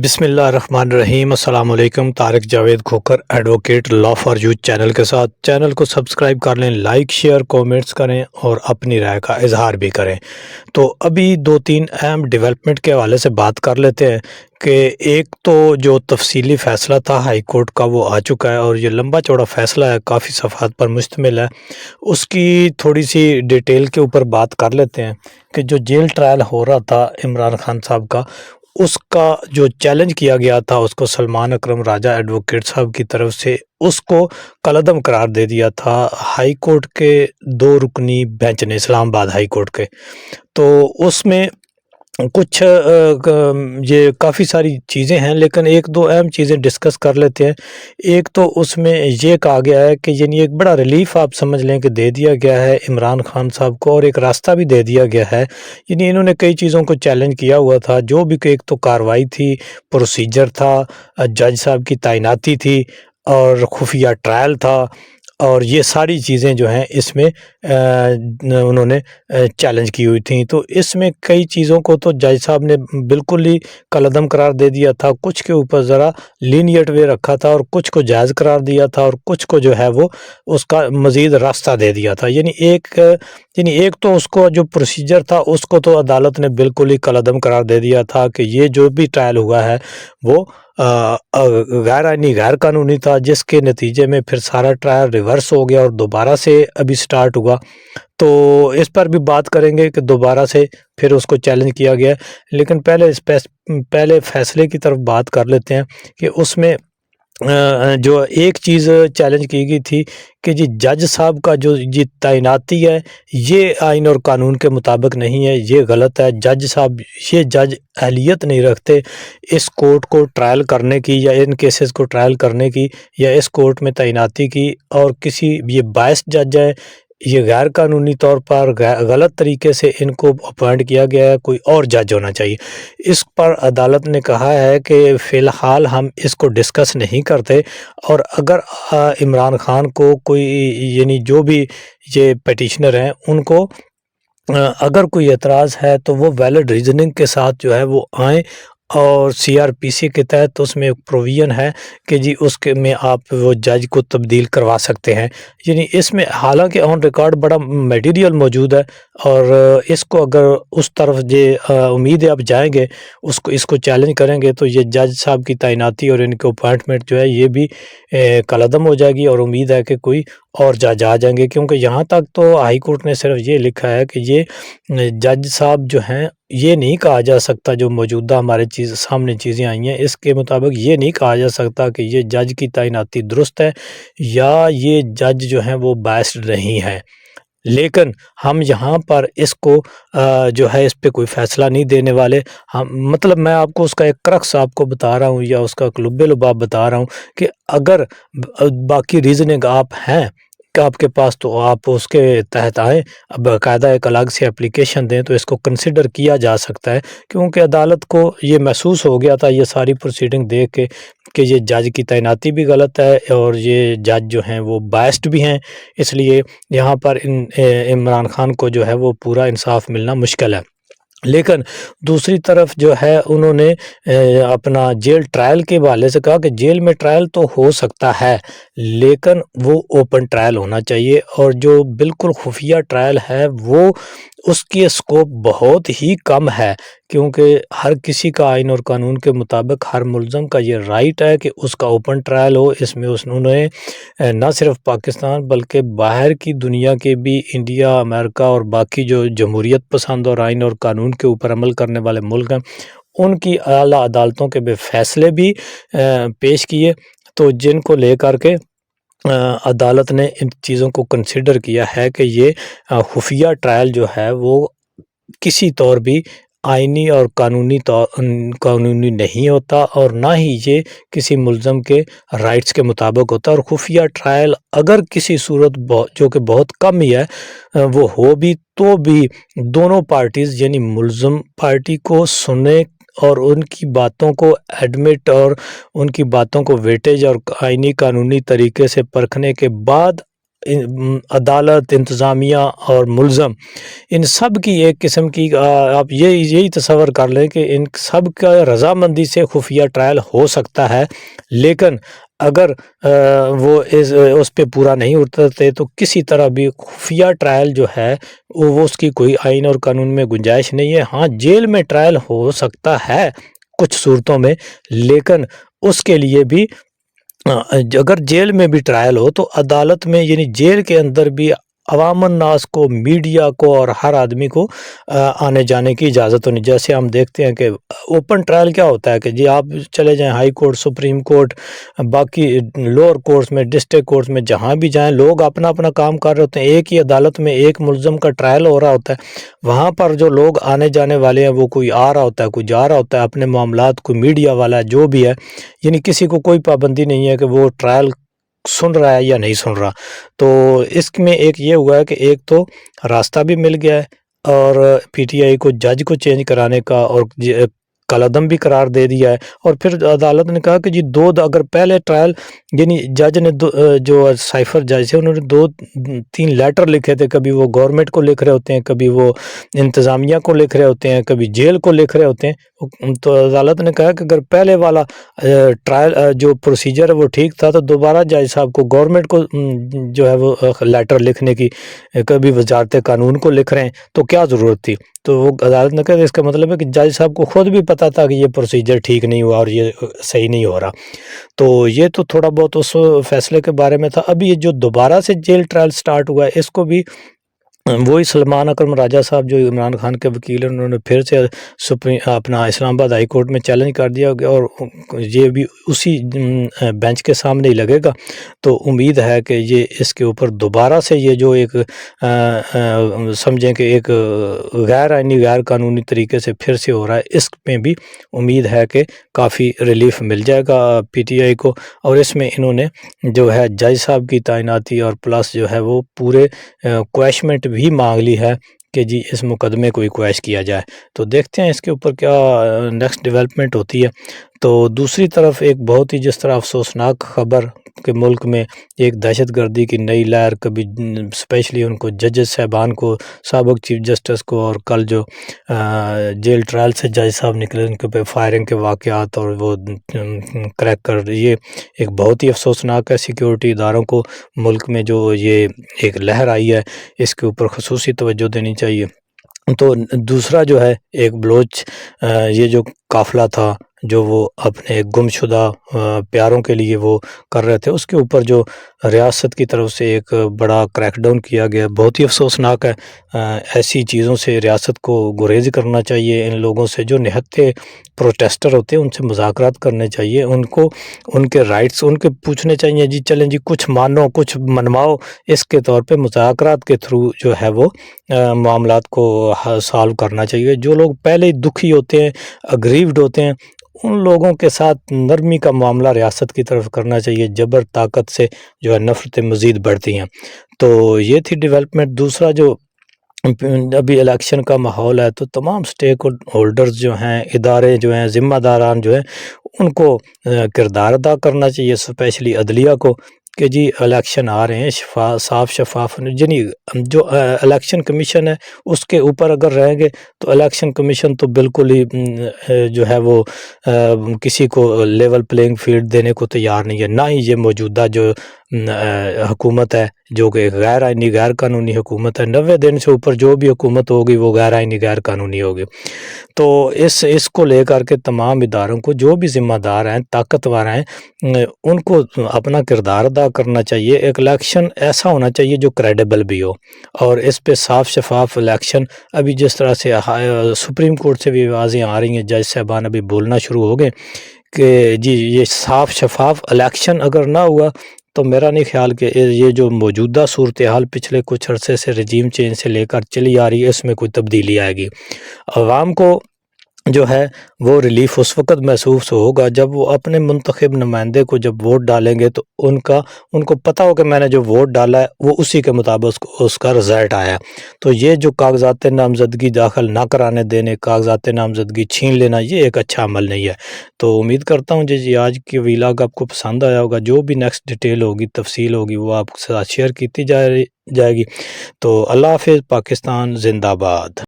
بسم اللہ الرحمن الرحیم۔ السلام علیکم۔ Tariq Javed Khokhar advocate law for youth channel کے ساتھ چینل کو سبسکرائب کر لیں، لائک شیئر کومنٹس کریں اور اپنی رائے کا اظہار بھی کریں۔ تو ابھی دو تین اہم ڈیولپمنٹ کے حوالے سے بات کر لیتے ہیں کہ ایک تو جو تفصیلی فیصلہ تھا ہائی کورٹ کا وہ آ چکا ہے، اور یہ لمبا چوڑا فیصلہ ہے، کافی صفحات پر مشتمل ہے۔ اس کی تھوڑی سی ڈیٹیل کے اوپر بات کر لیتے ہیں کہ جو جیل ٹرائل ہو رہا تھا عمران خان صاحب کا، اس کا جو چیلنج کیا گیا تھا اس کو سلمان اکرم راجہ ایڈوکیٹ صاحب کی طرف سے اس کو کالعدم قرار دے دیا تھا ہائی کورٹ کے دو رکنی بینچ نے، اسلام آباد ہائی کورٹ کے۔ تو اس میں کچھ یہ کافی ساری چیزیں ہیں، لیکن ایک دو اہم چیزیں ڈسکس کر لیتے ہیں۔ ایک تو اس میں یہ کہا گیا ہے کہ یعنی ایک بڑا ریلیف آپ سمجھ لیں کہ دے دیا گیا ہے عمران خان صاحب کو، اور ایک راستہ بھی دے دیا گیا ہے۔ یعنی انہوں نے کئی چیزوں کو چیلنج کیا ہوا تھا، جو بھی کہ ایک تو کارروائی تھی، پروسیجر تھا، جج صاحب کی تعیناتی تھی، اور خفیہ ٹرائل تھا، اور یہ ساری چیزیں جو ہیں اس میں انہوں نے چیلنج کی ہوئی تھیں۔ تو اس میں کئی چیزوں کو تو جج صاحب نے بالکل ہی کالعدم قرار دے دیا تھا، کچھ کے اوپر ذرا لینیٹ وے رکھا تھا، اور کچھ کو جائز قرار دیا تھا، اور کچھ کو جو ہے وہ اس کا مزید راستہ دے دیا تھا۔ یعنی ایک تو اس کو جو پروسیجر تھا اس کو تو عدالت نے بالکل ہی کالعدم قرار دے دیا تھا کہ یہ جو بھی ٹرائل ہوا ہے وہ غیر آئینی غیر قانونی تھا، جس کے نتیجے میں پھر سارا ٹرائل ریورس ہو گیا اور دوبارہ سے ابھی سٹارٹ ہوا۔ تو اس پر بھی بات کریں گے کہ دوبارہ سے پھر اس کو چیلنج کیا گیا، لیکن پہلے فیصلے کی طرف بات کر لیتے ہیں کہ اس میں جو ایک چیز چیلنج کی گئی تھی کہ جی جج صاحب کا جو تعیناتی ہے یہ آئین اور قانون کے مطابق نہیں ہے، یہ غلط ہے۔ جج صاحب یہ جج اہلیت نہیں رکھتے اس کورٹ کو ٹرائل کرنے کی، یا ان کیسز کو ٹرائل کرنے کی، یا اس کورٹ میں تعیناتی کی، اور کسی یہ بائس جج ہے، یہ غیر قانونی طور پر غلط طریقے سے ان کو اپوائنٹ کیا گیا ہے، کوئی اور جج ہونا چاہیے۔ اس پر عدالت نے کہا ہے کہ فی الحال ہم اس کو ڈسکس نہیں کرتے، اور اگر عمران خان کو کوئی یعنی جو بھی یہ پیٹیشنر ہیں ان کو اگر کوئی اعتراض ہے تو وہ ویلڈ ریزننگ کے ساتھ جو ہے وہ آئیں، اور سی آر پی سی کے تحت اس میں ایک پروویژن ہے کہ جی اس کے میں آپ وہ جج کو تبدیل کروا سکتے ہیں۔ یعنی اس میں حالانکہ آن ریکارڈ بڑا میٹیریل موجود ہے، اور اس کو اگر اس طرف یہ امید ہے آپ جائیں گے اس کو چیلنج کریں گے تو یہ جج صاحب کی تعیناتی اور ان کے اپوائنٹمنٹ جو ہے یہ بھی کالعدم ہو جائے گی، اور امید ہے کہ کوئی اور جج آ جائیں گے، کیونکہ یہاں تک تو ہائی کورٹ نے صرف یہ لکھا ہے کہ یہ جج صاحب جو ہیں یہ نہیں کہا جا سکتا، جو موجودہ ہمارے سامنے چیزیں آئی ہیں اس کے مطابق یہ نہیں کہا جا سکتا کہ یہ جج کی تعیناتی درست ہے یا یہ جج جو ہیں وہ بائسڈ نہیں ہے۔ لیکن ہم یہاں پر اس کو جو ہے اس پہ کوئی فیصلہ نہیں دینے والے۔ مطلب میں آپ کو اس کا ایک کرکس آپ کو بتا رہا ہوں، یا اس کا لب لباب بتا رہا ہوں کہ اگر باقی ریزننگ آپ ہیں کہ آپ کے پاس، تو آپ اس کے تحت آئیں، باقاعدہ ایک الگ سے اپلیکیشن دیں تو اس کو کنسیڈر کیا جا سکتا ہے، کیونکہ عدالت کو یہ محسوس ہو گیا تھا یہ ساری پروسیڈنگ دیکھ کے کہ یہ جج کی تعیناتی بھی غلط ہے، اور یہ جج جو ہیں وہ بائسڈ بھی ہیں، اس لیے یہاں پر عمران خان کو جو ہے وہ پورا انصاف ملنا مشکل ہے۔ لیکن دوسری طرف جو ہے انہوں نے اپنا جیل ٹرائل کے حوالے سے کہا کہ جیل میں ٹرائل تو ہو سکتا ہے، لیکن وہ اوپن ٹرائل ہونا چاہیے، اور جو بالکل خفیہ ٹرائل ہے وہ اس کی اسکوپ بہت ہی کم ہے، کیونکہ ہر کسی کا آئین اور قانون کے مطابق ہر ملزم کا یہ رائٹ ہے کہ اس کا اوپن ٹرائل ہو۔ اس میں انہوں نے نہ صرف پاکستان بلکہ باہر کی دنیا کے بھی، انڈیا، امریکہ اور باقی جو جمہوریت پسند اور آئین اور قانون کے اوپر عمل کرنے والے ملک ہیں ان کی اعلیٰ عدالتوں کے بھی فیصلے بھی پیش کیے، تو جن کو لے کر کے عدالت نے ان چیزوں کو کنسیڈر کیا ہے کہ یہ خفیہ ٹرائل جو ہے وہ کسی طور بھی آئینی اور قانونی نہیں ہوتا، اور نہ ہی یہ کسی ملزم کے رائٹس کے مطابق ہوتا، اور خفیہ ٹرائل اگر کسی صورت جو کہ بہت کم ہی ہے وہ ہو بھی تو بھی دونوں پارٹیز یعنی ملزم پارٹی کو سنے اور ان کی باتوں کو ایڈمٹ اور ان کی باتوں کو ویٹیج اور آئینی قانونی طریقے سے پرکھنے کے بعد عدالت، انتظامیہ اور ملزم، ان سب کی ایک قسم کی آپ یہی تصور کر لیں کہ ان سب کا رضامندی سے خفیہ ٹرائل ہو سکتا ہے، لیکن اگر وہ اس پہ پورا نہیں اترتے تو کسی طرح بھی خفیہ ٹرائل جو ہے وہ اس کی کوئی آئین اور قانون میں گنجائش نہیں ہے۔ ہاں، جیل میں ٹرائل ہو سکتا ہے کچھ صورتوں میں، لیکن اس کے لیے بھی اگر جیل میں بھی ٹرائل ہو تو عدالت میں، یعنی جیل کے اندر بھی عوام الناس کو، میڈیا کو اور ہر آدمی کو آنے جانے کی اجازت ہونی۔ جیسے ہم دیکھتے ہیں کہ اوپن ٹرائل کیا ہوتا ہے کہ جی آپ چلے جائیں ہائی کورٹ، سپریم کورٹ، باقی لوور کورٹس میں، ڈسٹرکٹ کورٹس میں، جہاں بھی جائیں لوگ اپنا اپنا کام کر رہے ہوتے ہیں، ایک ہی عدالت میں ایک ملزم کا ٹرائل ہو رہا ہوتا ہے، وہاں پر جو لوگ آنے جانے والے ہیں وہ کوئی آ رہا ہوتا ہے، کوئی جا رہا ہوتا ہے اپنے معاملات، کوئی میڈیا والا ہے، جو بھی ہے، یعنی کسی کو کوئی پابندی نہیں ہے کہ وہ ٹرائل سن رہا ہے یا نہیں سن رہا۔ تو اس میں ایک یہ ہوا ہے کہ ایک تو راستہ بھی مل گیا ہے، اور پی ٹی آئی کو جج کو چینج کرانے کا اور کالعدم بھی قرار دے دیا ہے۔ اور پھر عدالت نے کہا کہ جی اگر پہلے ٹرائل، یعنی جج نے جو سائفر جج تھے انہوں نے 2-3 لیٹر لکھے تھے، کبھی وہ گورنمنٹ کو لکھ رہے ہوتے ہیں، کبھی وہ انتظامیہ کو لکھ رہے ہوتے ہیں، کبھی جیل کو لکھ رہے ہوتے ہیں، تو عدالت نے کہا کہ اگر پہلے والا ٹرائل جو پروسیجر ہے وہ ٹھیک تھا تو دوبارہ جج صاحب کو، گورنمنٹ کو جو ہے وہ لیٹر لکھنے کی، کبھی وزارت قانون کو لکھ رہے ہیں تو کیا ضرورت تھی؟ تو وہ عدالت نے کہا اس کا مطلب ہے کہ جج صاحب کو خود بھی پتہ تھا کہ یہ پروسیجر ٹھیک نہیں ہوا اور یہ صحیح نہیں ہو رہا۔ تو یہ تو تھوڑا بہت اس فیصلے کے بارے میں تھا۔ ابھی یہ جو دوبارہ سے جیل ٹرائل سٹارٹ ہوا ہے، اس کو بھی وہی سلمان اکرم راجہ صاحب جو عمران خان کے وکیل ہیں، انہوں نے پھر سے اپنا اسلام آباد ہائی کورٹ میں چیلنج کر دیا، اور یہ بھی اسی بینچ کے سامنے ہی لگے گا۔ تو امید ہے کہ یہ اس کے اوپر دوبارہ سے یہ جو ایک سمجھیں کہ ایک غیر آئینی، غیر قانونی طریقے سے پھر سے ہو رہا ہے، اس میں بھی امید ہے کہ کافی ریلیف مل جائے گا پی ٹی آئی کو۔ اور اس میں انہوں نے جو ہے جج صاحب کی تعیناتی اور پلس جو ہے وہ پورے کویشمنٹ بھی مانگ لی ہے کہ جی اس مقدمے کو کویش کیا جائے۔ تو دیکھتے ہیں اس کے اوپر کیا نیکسٹ ڈیولپمنٹ ہوتی ہے۔ تو دوسری طرف ایک بہت ہی جس طرح افسوسناک خبر کہ ملک میں ایک دہشت گردی کی نئی لہر، کبھی اسپیشلی ان کو ججز صاحبان کو، سابق چیف جسٹس کو، اور کل جو جیل ٹرائل سے جج صاحب نکلے ان کے پہ فائرنگ کے واقعات اور وہ کریک کر، یہ ایک بہت ہی افسوسناک ہے۔ سیکیورٹی اداروں کو ملک میں جو یہ ایک لہر آئی ہے اس کے اوپر خصوصی توجہ دینی چاہیے۔ تو دوسرا جو ہے ایک بلوچ یہ جو قافلہ تھا جو وہ اپنے گم شدہ پیاروں کے لیے وہ کر رہے تھے، اس کے اوپر جو ریاست کی طرف سے ایک بڑا کریک ڈاؤن کیا گیا، بہت ہی افسوسناک ہے۔ ایسی چیزوں سے ریاست کو گریز کرنا چاہیے، ان لوگوں سے جو نہتے پروٹیسٹر ہوتے ہیں ان سے مذاکرات کرنے چاہیے، ان کو ان کے رائٹس ان کے پوچھنے چاہیے، جی چلیں جی کچھ مانو، کچھ منواؤ، اس کے طور پہ مذاکرات کے تھرو جو ہے وہ معاملات کو سالو کرنا چاہیے۔ جو لوگ پہلے ہی دکھی ہوتے ہیں، اگریوڈ ہوتے ہیں، ان لوگوں کے ساتھ نرمی کا معاملہ ریاست کی طرف کرنا چاہیے۔ جبر طاقت سے جو ہے نفرتیں مزید بڑھتی ہیں۔ تو یہ تھی ڈیولپمنٹ۔ دوسرا جو ابھی الیکشن کا ماحول ہے تو تمام سٹیک ہولڈرز جو ہیں، ادارے جو ہیں، ذمہ داران جو ہیں، ان کو کردار ادا کرنا چاہیے، اسپیشلی عدلیہ کو، کہ جی الیکشن آ رہے ہیں، صاف شفاف، یعنی جو الیکشن کمیشن ہے اس کے اوپر اگر رہیں گے تو الیکشن کمیشن تو بالکل ہی جو ہے وہ کسی کو لیول پلینگ فیلڈ دینے کو تیار نہیں ہے، نہ ہی یہ موجودہ جو حکومت ہے جو کہ غیر آئینی، غیر قانونی حکومت ہے، 90 دن سے اوپر جو بھی حکومت ہوگی وہ غیر آئینی، غیر قانونی ہوگی۔ تو اس کو لے کر کے تمام اداروں کو، جو بھی ذمہ دار ہیں، طاقتور ہیں، ان کو اپنا کردار ادا کرنا چاہیے۔ ایک الیکشن ایسا ہونا چاہیے جو کریڈیبل بھی ہو، اور اس پہ صاف شفاف الیکشن، ابھی جس طرح سے سپریم کورٹ سے بھی آوازیں آ رہی ہیں، جج صاحبان ابھی بولنا شروع ہو گئے کہ جی یہ صاف شفاف الیکشن اگر نہ ہوا تو میرا نہیں خیال کہ یہ جو موجودہ صورتحال پچھلے کچھ عرصے سے رجیم چینج سے لے کر چلی آ رہی ہے اس میں کوئی تبدیلی آئے گی۔ عوام کو جو ہے وہ ریلیف اس وقت محسوس ہوگا جب وہ اپنے منتخب نمائندے کو جب ووٹ ڈالیں گے تو ان کو پتہ ہو کہ میں نے جو ووٹ ڈالا ہے وہ اسی کے مطابق اس کا رزلٹ آیا. تو یہ جو کاغذات نامزدگی داخل نہ کرانے دینے، کاغذات نامزدگی چھین لینا، یہ ایک اچھا عمل نہیں ہے. تو امید کرتا ہوں جی آج کی ویلاگ آپ کو پسند آیا ہوگا. جو بھی نیکسٹ ڈیٹیل ہوگی، تفصیل ہوگی، وہ آپ کے ساتھ شیئر کیتی جائے گی. تو اللہ حافظ. پاکستان زندہ باد.